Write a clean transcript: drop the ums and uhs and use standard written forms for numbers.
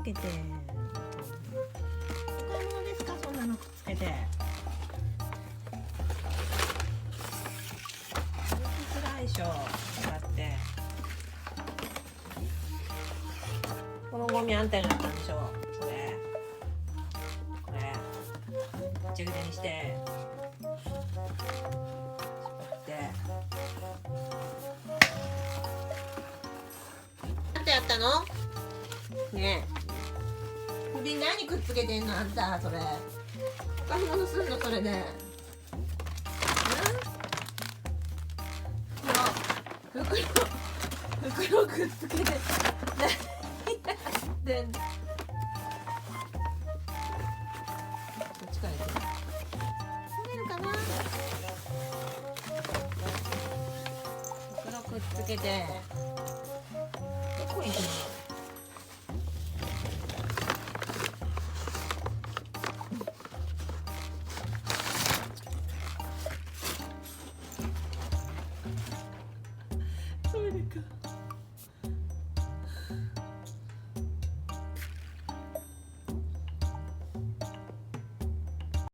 つけて。お買い物ですか、そんなのくっつけて。歩きづらいでしょ、だって。このゴミあんたになったんでしょ、これ。これ。ぐちゃぐちゃにして。引っ張って。なんてやったの？ねえ。首に何くっつけてんのあんた、それ。お買い物すんのそれで。袋くっつけて何やってんの。こっちから行く。取れるかな。袋くっつけてどこ行くの。